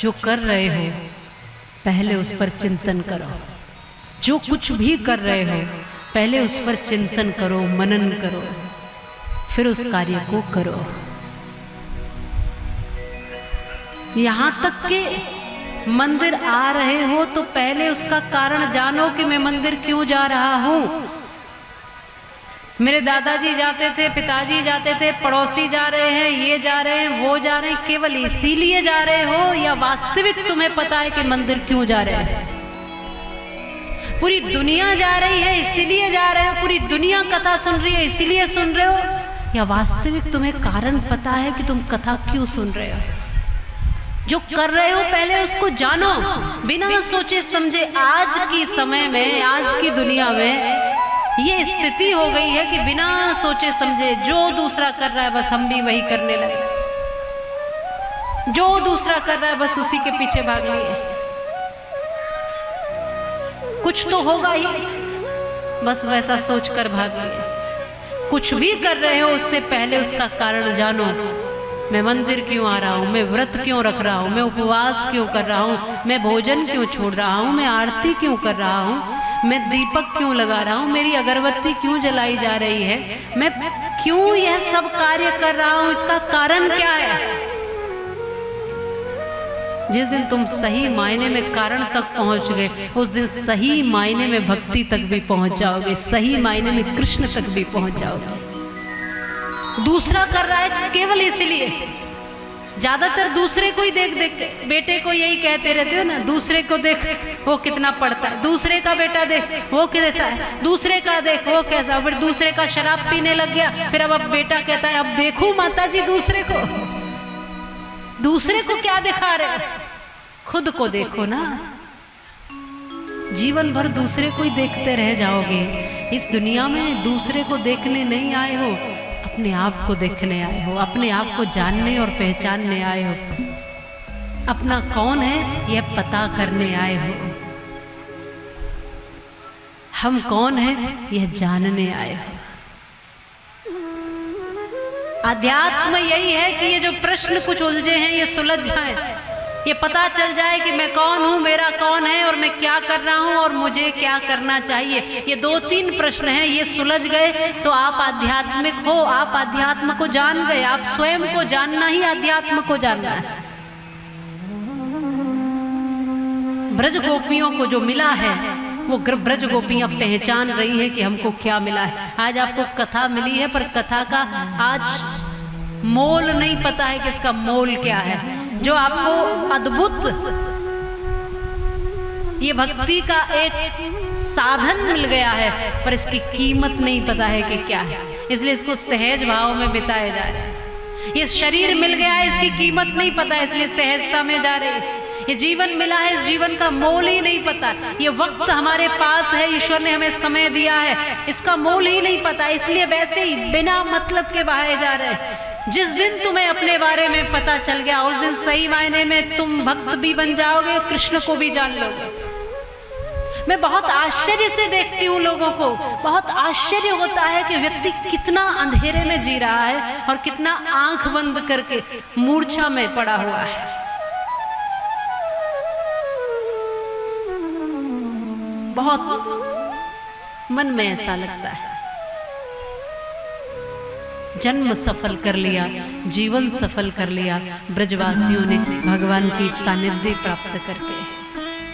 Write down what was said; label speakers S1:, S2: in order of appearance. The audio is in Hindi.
S1: जो कर रहे हो पहले उस पर चिंतन करो। जो कुछ भी कर रहे हो पहले उस पर चिंतन करो, मनन करो, फिर उस कार्य को करो। यहां तक कि मंदिर आ रहे हो तो पहले उसका कारण जानो कि मैं मंदिर क्यों जा रहा हूं। मेरे दादाजी जाते थे, पिताजी जाते थे, पड़ोसी जा रहे हैं, ये जा रहे हैं, वो जा रहे हैं, केवल इसीलिए जा रहे हो या वास्तविक तुम्हें पता है कि मंदिर क्यों जा रहे हैं? पूरी दुनिया जा रही है इसीलिए जा रहे हो, पूरी दुनिया कथा सुन रही है इसीलिए सुन रहे हो, या वास्तविक तुम्हें कारण पता है कि तुम कथा क्यों सुन रहे हो? जो कर रहे हो पहले उसको जानो, बिना सोचे समझे। आज की समय में, आज की दुनिया में ये स्थिति हो गई है कि बिना सोचे समझे जो दूसरा कर रहा है बस हम भी वही करने लगे। जो दूसरा कर रहा है बस उसी के पीछे भाग लिए। कुछ तो होगा ही, बस वैसा सोचकर भाग लिए। कुछ भी कर रहे हो उससे पहले उसका कारण जानो। मैं मंदिर क्यों आ रहा हूँ, मैं व्रत क्यों रख रहा हूँ, मैं उपवास क्यों कर रहा हूँ, मैं भोजन क्यों छोड़ रहा हूँ, मैं आरती क्यों कर रहा हूँ, मैं दीपक क्यों लगा रहा हूँ, मेरी अगरबत्ती क्यों जलाई जा रही है, मैं क्यों यह सब कार्य कर रहा हूँ, इसका कारण क्या है? जिस दिन तुम सही मायने में कारण तक पहुंच गए उस दिन सही मायने में भक्ति तक भी पहुंच जाओगे, सही मायने में कृष्ण तक भी पहुंच जाओगे। दूसरा कर रहा है केवल इसलिए। ज्यादातर दूसरे को ही देख देख के, बेटे को यही कहते रहते हो ना, दूसरे को देख वो कितना पढ़ता है, दूसरे का बेटा देख वो कैसा है, दूसरे का देख वो कैसा, फिर दूसरे का शराब पीने लग गया, फिर अब बेटा कहता है अब देखो माता जी दूसरे को। दूसरे को क्या दिखा रहे, खुद को देखो ना। जीवन भर दूसरे को ही देखते रह जाओगे। इस दुनिया में दूसरे को देखने नहीं आए हो, अपने आप को देखने आए हो, अपने आप को जानने और पहचानने आए हो। अपना कौन है यह पता करने आए हो। हम कौन है यह जानने आए हो। अध्यात्म यही है कि ये जो प्रश्न कुछ उलझे हैं ये सुलझ जाए, ये पता चल जाए कि मैं कौन हूँ, मेरा कौन है और मैं क्या कर रहा हूँ और मुझे क्या करना चाहिए। ये 2-3 प्रश्न हैं, ये सुलझ गए तो आप आध्यात्मिक हो, आप आध्यात्म को जान गए। आप स्वयं को जानना ही आध्यात्म को जानना है। ब्रज गोपियों को जो मिला है वो ब्रज गोपियां पहचान रही हैं कि हमको क्या मिला है। आज आपको कथा मिली है पर कथा का आज मोल नहीं पता है कि इसका मोल क्या है। जो आपको अद्भुत ये भक्ति का एक साधन मिल गया है पर इसकी कीमत नहीं पता है कि क्या है, इसलिए इसको सहज भाव में बिताया जा रहा है। ये शरीर मिल गया है, इसकी कीमत नहीं पता है, इसलिए सहजता में जा रही है। ये जीवन मिला है, इस जीवन का मोल ही नहीं पता। ये वक्त हमारे पास है, ईश्वर ने हमें समय दिया है, इसका मोल ही नहीं पता, इसलिए वैसे ही बिना मतलब के बहाए जा रहे हैं। जिस दिन तुम्हें अपने बारे में पता चल गया उस दिन सही मायने में तुम भक्त भी बन जाओगे और कृष्ण को भी जान लोगे। मैं बहुत आश्चर्य से देखती हूँ लोगों को, बहुत आश्चर्य होता है कि व्यक्ति कितना अंधेरे में जी रहा है और कितना आंख बंद करके मूर्छा में पड़ा हुआ है। बहुत मन में ऐसा लगता है। जन्म सफल कर लिया, जीवन सफल कर लिया ब्रजवासियों ने भगवान की सानिध्य प्राप्त करके।